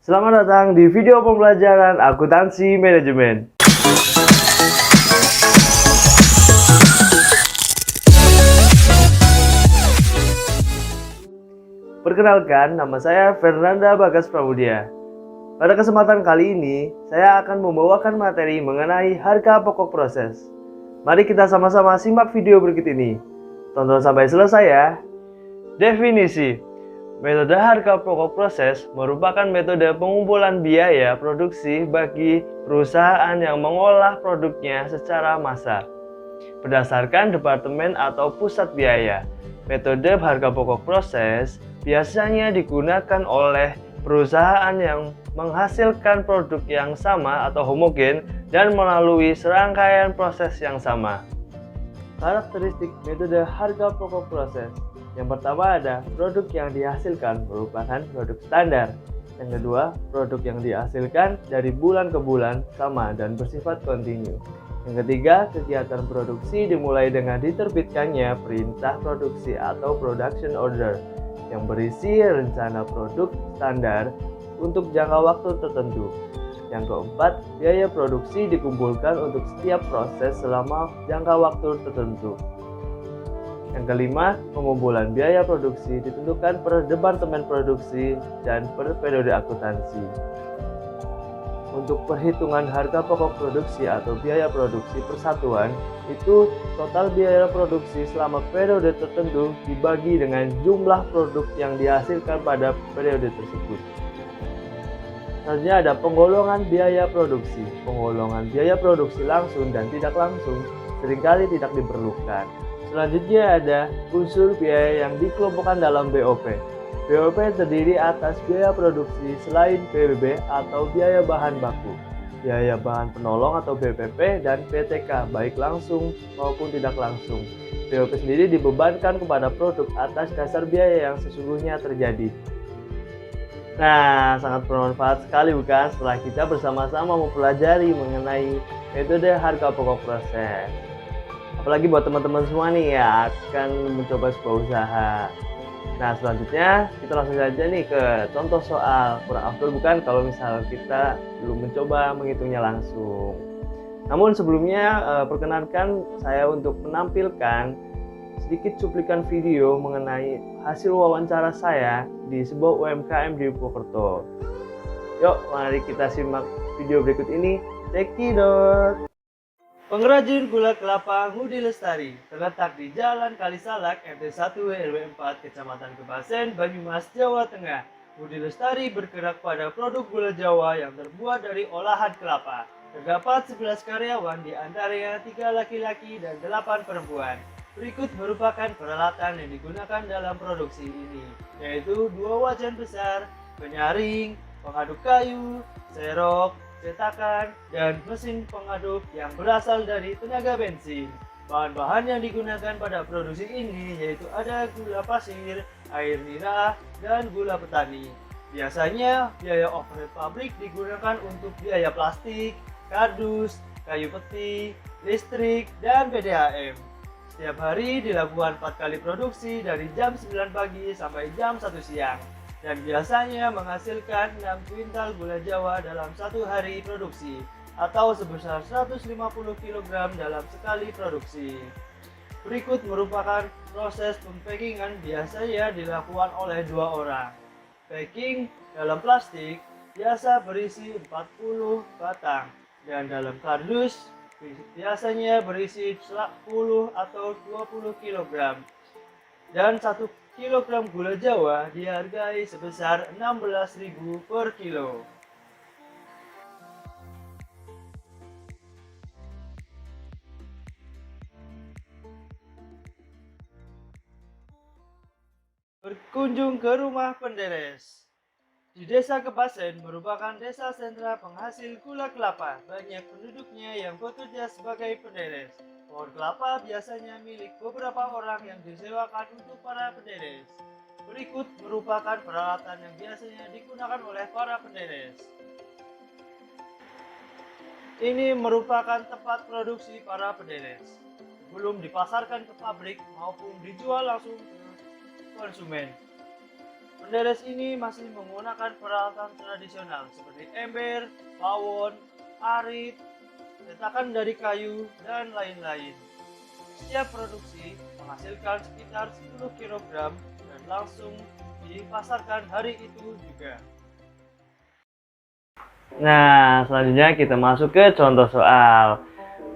Selamat datang di video pembelajaran akuntansi manajemen. Perkenalkan, nama saya Fernanda Bagas Pramudia. Pada kesempatan kali ini, saya akan membawakan materi mengenai harga pokok proses. Mari kita sama-sama simak video berikut ini. Tonton sampai selesai ya. Definisi. Metode harga pokok proses merupakan metode pengumpulan biaya produksi bagi perusahaan yang mengolah produknya secara massal berdasarkan departemen atau pusat biaya. Metode harga pokok proses biasanya digunakan oleh perusahaan yang menghasilkan produk yang sama atau homogen dan melalui serangkaian proses yang sama. Karakteristik metode harga pokok proses. Yang pertama ada produk yang dihasilkan merupakan produk standar. Yang kedua, produk yang dihasilkan dari bulan ke bulan sama dan bersifat kontinu. Yang ketiga, kegiatan produksi dimulai dengan diterbitkannya perintah produksi atau production order yang berisi rencana produk standar untuk jangka waktu tertentu. Yang keempat, biaya produksi dikumpulkan untuk setiap proses selama jangka waktu tertentu. Yang kelima, pengumpulan biaya produksi ditentukan per departemen produksi dan per periode akuntansi. Untuk perhitungan harga pokok produksi atau biaya produksi persatuan, itu total biaya produksi selama periode tertentu dibagi dengan jumlah produk yang dihasilkan pada periode tersebut. Selanjutnya ada penggolongan biaya produksi. Penggolongan biaya produksi langsung dan tidak langsung seringkali tidak diperlukan. Selanjutnya ada unsur biaya yang dikelompokkan dalam BOP. BOP terdiri atas biaya produksi selain PBB atau biaya bahan baku, biaya bahan penolong atau BPP, dan PTK baik langsung maupun tidak langsung. BOP sendiri dibebankan kepada produk atas dasar biaya yang sesungguhnya terjadi. Nah, sangat bermanfaat sekali bukan setelah kita bersama-sama mempelajari mengenai metode harga pokok proses. Apalagi buat teman-teman semua nih ya akan mencoba sebuah usaha. Nah, selanjutnya kita langsung saja nih ke contoh soal. Kurang afdol bukan kalau misal kita belum mencoba menghitungnya langsung. Namun sebelumnya perkenankan saya untuk menampilkan sedikit cuplikan video mengenai hasil wawancara saya di sebuah UMKM di Purwokerto. Yuk, mari kita simak video berikut ini. Cekidot. Pengrajin gula kelapa Ngudi Lestari terletak di Jalan Kalisalak RT 1 RW 4 Kecamatan Kebasen, Banyumas, Jawa Tengah. Ngudi Lestari bergerak pada produk gula Jawa yang terbuat dari olahan kelapa. Terdapat 11 karyawan, di antaranya 3 laki-laki dan 8 perempuan. Berikut merupakan peralatan yang digunakan dalam produksi ini, yaitu 2 wajan besar, penyaring, pengaduk kayu, serok, cetakan, dan mesin pengaduk yang berasal dari tenaga bensin. Bahan-bahan yang digunakan pada produksi ini yaitu ada gula pasir, air nira, dan gula petani. Biasanya biaya overhead pabrik digunakan untuk biaya plastik, kardus, kayu peti, listrik, dan PDAM. Setiap hari dilakukan 4 kali produksi dari jam 9 pagi sampai jam 1 siang. Dan biasanya menghasilkan 6 kuintal gula Jawa dalam 1 hari produksi atau sebesar 150 kg dalam sekali produksi. Berikut merupakan proses pempackingan biasanya dilakukan oleh 2 orang. Packing dalam plastik biasa berisi 40 batang dan dalam kardus biasanya berisi 10 atau 20 kg. Dan 1 kilogram gula Jawa dihargai sebesar 16.000 per kilo. Berkunjung ke rumah penderes. Di Desa Kebasen merupakan desa sentra penghasil gula kelapa. Banyak penduduknya yang bekerja sebagai penderes. Pohon kelapa biasanya milik beberapa orang yang disewakan untuk para penderes. Berikut merupakan peralatan yang biasanya digunakan oleh para penderes. Ini merupakan tempat produksi para penderes. Sebelum dipasarkan ke pabrik maupun dijual langsung ke konsumen. Penderes ini masih menggunakan peralatan tradisional seperti ember, pawon, arit, cetakan dari kayu, dan lain-lain. Setiap produksi menghasilkan sekitar 10 kg dan langsung dipasarkan hari itu juga. Nah, selanjutnya kita masuk ke contoh soal.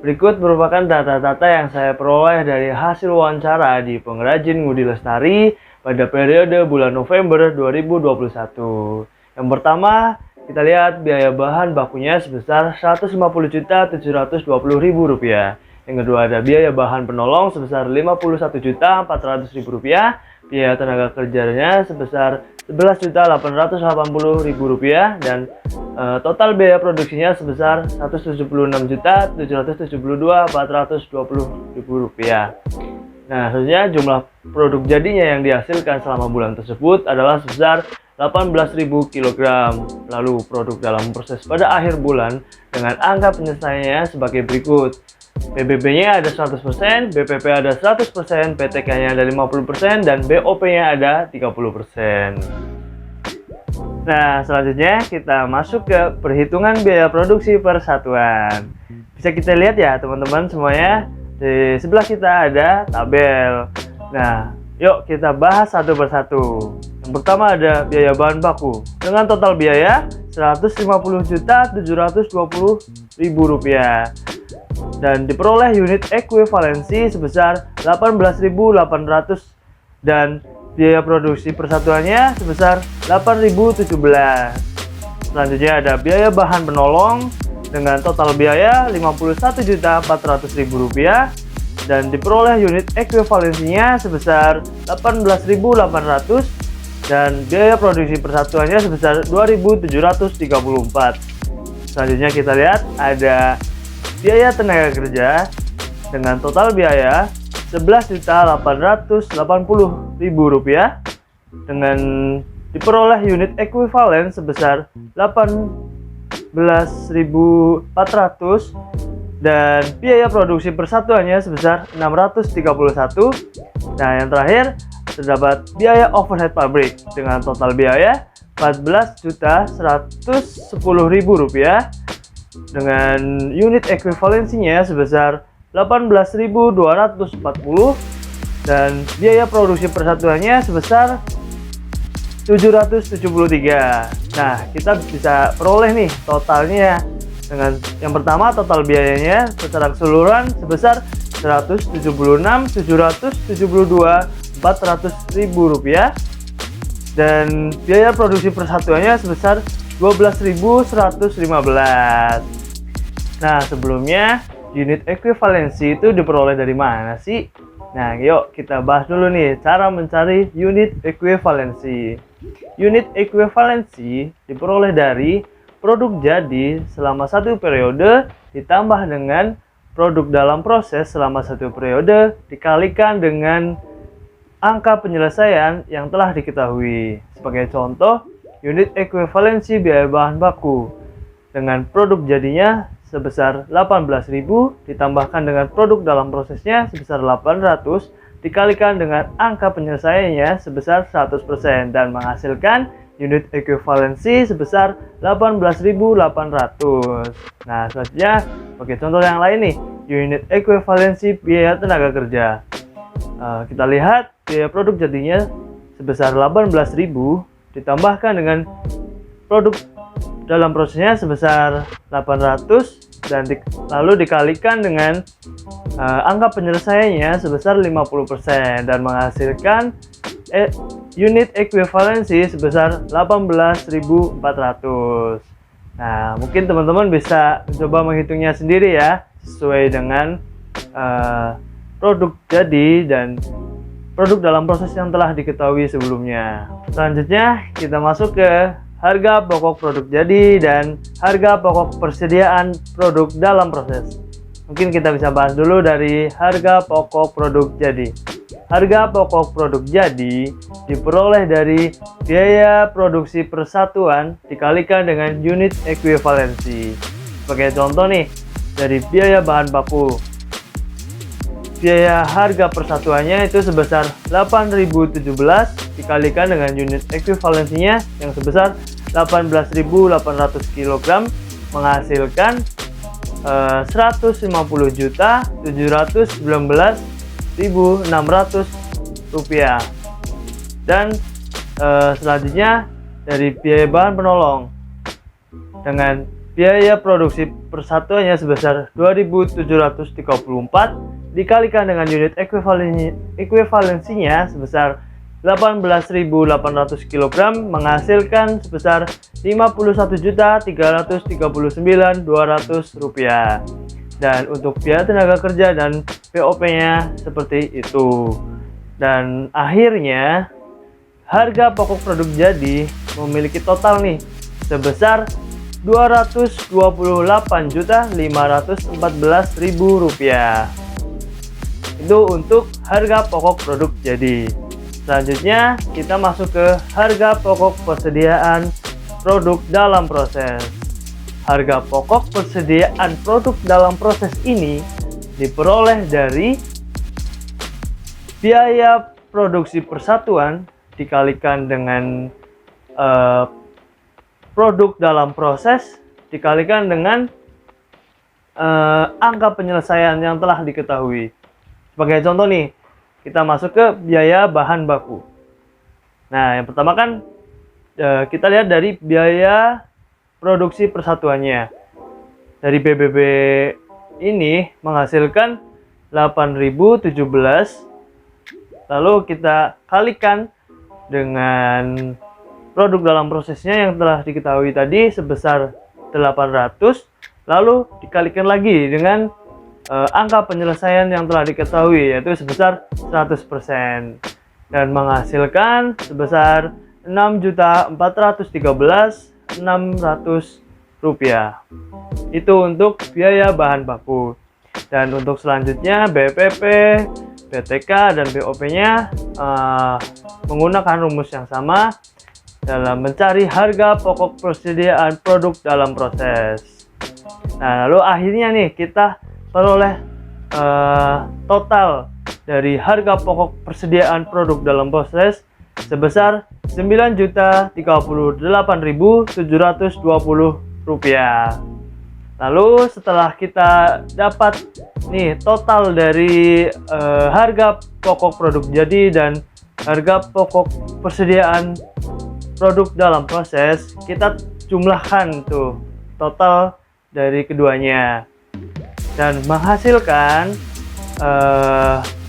Berikut merupakan data-data yang saya peroleh dari hasil wawancara di pengrajin Ngudi Lestari pada periode bulan November 2021. Yang pertama, kita lihat biaya bahan bakunya sebesar Rp150.720.000. Yang kedua ada biaya bahan penolong sebesar Rp51.400.000. Biaya tenaga kerjanya sebesar Rp11.880.000 dan total biaya produksinya sebesar Rp176.772.420.000. Nah, selanjutnya jumlah produk jadinya yang dihasilkan selama bulan tersebut adalah sebesar 18.000 kg. Lalu produk dalam proses pada akhir bulan dengan angka penyelesaiannya sebagai berikut. PBB-nya ada 100%, BPP ada 100%, PTK-nya ada 50%, dan BOP-nya ada 30%. Nah, selanjutnya kita masuk ke perhitungan biaya produksi per satuan. Bisa kita lihat ya teman-teman semuanya, di sebelah kita ada tabel. Nah, yuk kita bahas satu persatu. Yang pertama ada biaya bahan baku dengan total biaya Rp150.720.000 dan diperoleh unit ekuivalensi sebesar 18.800 dan biaya produksi persatuannya sebesar 8.017. Selanjutnya ada biaya bahan penolong dengan total biaya Rp51.400.000 dan diperoleh unit ekuivalensinya sebesar 18.800 dan biaya produksi persatuannya sebesar 2.734. Selanjutnya kita lihat ada biaya tenaga kerja dengan total biaya Rp11.880.000 dengan diperoleh unit ekuivalen sebesar 18.400 dan biaya produksi persatuannya sebesar 631. Nah, yang terakhir terdapat biaya overhead pabrik dengan total biaya Rp14.110.000 dengan unit ekuivalensinya sebesar 18.240 dan biaya produksi persatuannya sebesar 773. Nah, kita bisa peroleh nih totalnya dengan yang pertama total biayanya secara keseluruhan sebesar Rp176.772.400.000 dan biaya produksi persatuannya sebesar 12.115. Nah, sebelumnya unit ekuivalensi itu diperoleh dari mana sih? Nah, yuk kita bahas dulu nih cara mencari unit ekuivalensi. Unit ekuivalensi diperoleh dari produk jadi selama satu periode ditambah dengan produk dalam proses selama satu periode dikalikan dengan angka penyelesaian yang telah diketahui. Sebagai contoh, unit ekuivalensi biaya bahan baku dengan produk jadinya sebesar 18.000 ditambahkan dengan produk dalam prosesnya sebesar 800 dikalikan dengan angka penyelesaiannya sebesar 100% dan menghasilkan unit ekuivalensi sebesar 18.800. Nah, selanjutnya sebagai contoh yang lain nih, unit ekuivalensi biaya tenaga kerja. Kita lihat biaya produk jadinya sebesar 18.000 ditambahkan dengan produk dalam prosesnya sebesar 800 dan lalu dikalikan dengan angka penyelesaiannya sebesar 50% dan menghasilkan unit ekuivalensi sebesar 18.400. Nah, mungkin teman-teman bisa coba menghitungnya sendiri ya, sesuai dengan produk jadi dan produk dalam proses yang telah diketahui sebelumnya. Selanjutnya kita masuk ke harga pokok produk jadi dan harga pokok persediaan produk dalam proses. Mungkin kita bisa bahas dulu dari harga pokok produk jadi. Harga pokok produk jadi diperoleh dari biaya produksi persatuan dikalikan dengan unit ekuivalensi. Sebagai contoh nih, dari biaya bahan baku biaya harga persatuannya itu sebesar 8.017 dikalikan dengan unit ekuivalensinya yang sebesar 18.800 kg menghasilkan 150.719.600 rupiah. Dan selanjutnya dari biaya bahan penolong dengan biaya produksi persatuannya sebesar 2.734 dikalikan dengan unit ekuivalensinya sebesar 18.800 kg menghasilkan sebesar 51.339.200 rupiah. Dan untuk biaya tenaga kerja dan POP-nya seperti itu. Dan akhirnya harga pokok produk jadi memiliki total nih sebesar 228.514.000 rupiah. Itu untuk harga pokok produk jadi. Selanjutnya kita masuk ke harga pokok persediaan produk dalam proses. Harga pokok persediaan produk dalam proses ini diperoleh dari biaya produksi persatuan dikalikan dengan produk dalam proses dikalikan dengan angka penyelesaian yang telah diketahui. Sebagai contoh nih, kita masuk ke biaya bahan baku. Nah, yang pertama kan kita lihat dari biaya produksi persatuannya. Dari BBB ini menghasilkan 8.017. Lalu kita kalikan dengan produk dalam prosesnya yang telah diketahui tadi sebesar 800. Lalu dikalikan lagi dengan angka penyelesaian yang telah diketahui yaitu sebesar 100% dan menghasilkan sebesar 6.413.600 rupiah. Itu untuk biaya bahan baku. Dan untuk selanjutnya BPP, BTK dan BOP-nya menggunakan rumus yang sama dalam mencari harga pokok persediaan produk dalam proses. Nah, lalu akhirnya nih kita peroleh total dari harga pokok persediaan produk dalam proses sebesar 9.038.720 rupiah. Lalu setelah kita dapat nih total dari harga pokok produk jadi dan harga pokok persediaan produk dalam proses, kita jumlahkan tuh total dari keduanya dan menghasilkan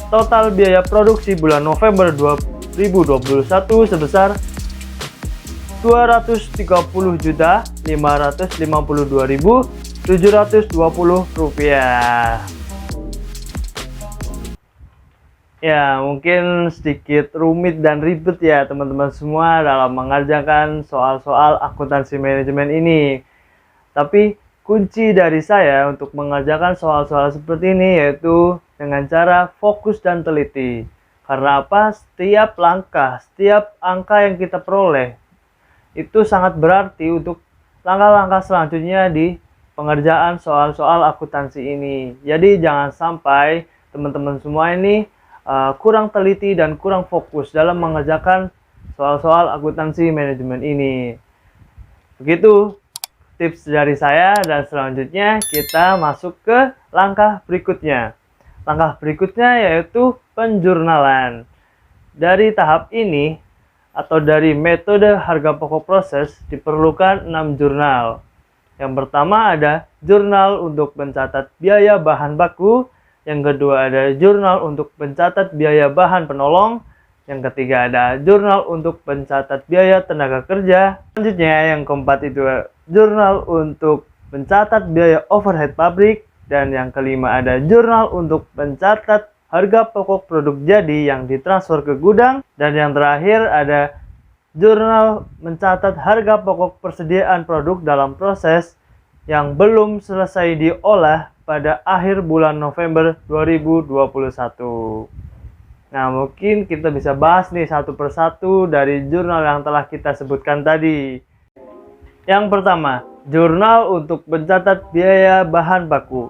total biaya produksi bulan November 2021 sebesar 230.552.720 rupiah. Ya, mungkin sedikit rumit dan ribet ya teman-teman semua dalam mengerjakan soal-soal akuntansi manajemen ini. Tapi kunci dari saya untuk mengerjakan soal-soal seperti ini yaitu dengan cara fokus dan teliti. Karena apa? Setiap langkah, setiap angka yang kita peroleh itu sangat berarti untuk langkah-langkah selanjutnya di pengerjaan soal-soal akuntansi ini. Jadi jangan sampai teman-teman semua ini kurang teliti dan kurang fokus dalam mengerjakan soal-soal akuntansi manajemen ini. Begitu tips dari saya dan selanjutnya kita masuk ke langkah berikutnya. Langkah berikutnya yaitu penjurnalan. Dari tahap ini atau dari metode harga pokok proses diperlukan 6 jurnal. Yang pertama ada jurnal untuk mencatat biaya bahan baku. Yang kedua ada jurnal untuk mencatat biaya bahan penolong. Yang ketiga ada jurnal untuk mencatat biaya tenaga kerja. Selanjutnya yang keempat itu jurnal untuk mencatat biaya overhead pabrik. Dan yang kelima ada jurnal untuk mencatat harga pokok produk jadi yang ditransfer ke gudang. Dan yang terakhir ada jurnal mencatat harga pokok persediaan produk dalam proses yang belum selesai diolah pada akhir bulan November 2021. Nah, mungkin kita bisa bahas nih satu persatu dari jurnal yang telah kita sebutkan tadi. Yang pertama, jurnal untuk mencatat biaya bahan baku.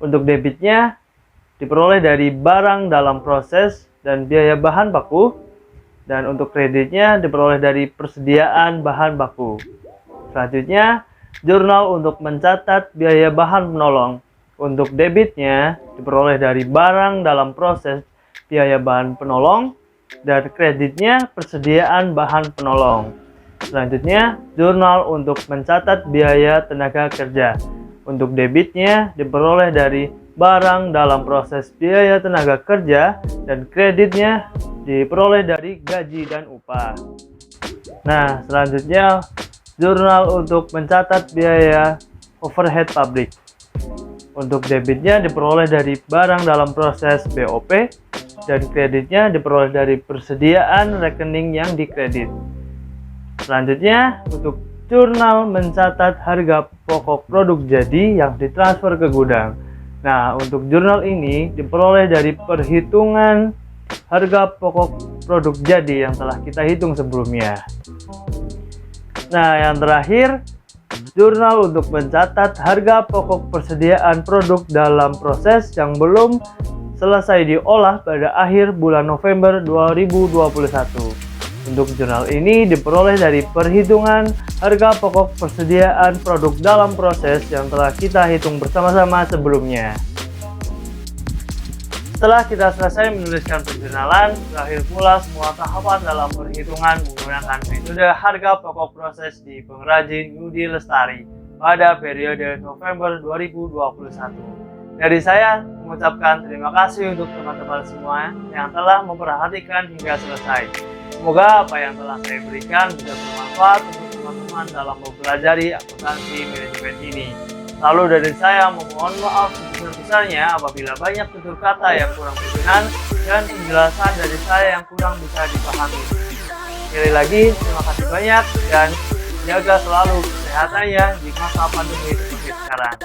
Untuk debitnya diperoleh dari barang dalam proses dan biaya bahan baku. Dan untuk kreditnya diperoleh dari persediaan bahan baku. Selanjutnya, jurnal untuk mencatat biaya bahan penolong. Untuk debitnya diperoleh dari barang dalam proses, biaya bahan penolong, dan kreditnya persediaan bahan penolong. Selanjutnya, jurnal untuk mencatat biaya tenaga kerja. Untuk debitnya diperoleh dari barang dalam proses biaya tenaga kerja dan kreditnya diperoleh dari gaji dan upah. Nah, selanjutnya jurnal untuk mencatat biaya overhead pabrik. Untuk debitnya diperoleh dari barang dalam proses BOP dan kreditnya diperoleh dari persediaan rekening yang dikredit. Selanjutnya, untuk jurnal mencatat harga pokok produk jadi yang ditransfer ke gudang. Nah, untuk jurnal ini diperoleh dari perhitungan harga pokok produk jadi yang telah kita hitung sebelumnya. Nah, yang terakhir, jurnal untuk mencatat harga pokok persediaan produk dalam proses yang belum selesai diolah pada akhir bulan November 2021. Untuk jurnal ini diperoleh dari perhitungan harga pokok persediaan produk dalam proses yang telah kita hitung bersama-sama sebelumnya. Setelah kita selesai menuliskan penjurnalan, berakhir pula semua tahapan dalam perhitungan menggunakan metode harga pokok proses di pengrajin Yudi Lestari pada periode November 2021. Dari saya mengucapkan terima kasih untuk teman-teman semua yang telah memperhatikan hingga selesai. Semoga apa yang telah saya berikan bisa bermanfaat untuk teman-teman dalam mempelajari akuntansi manajemen ini. Lalu dari saya memohon maaf sebesar-besarnya apabila banyak tutur kata yang kurang berkenan dan penjelasan dari saya yang kurang bisa dipahami. Sekali lagi, terima kasih banyak dan jaga selalu kesehatannya di masa pandemi seperti sekarang.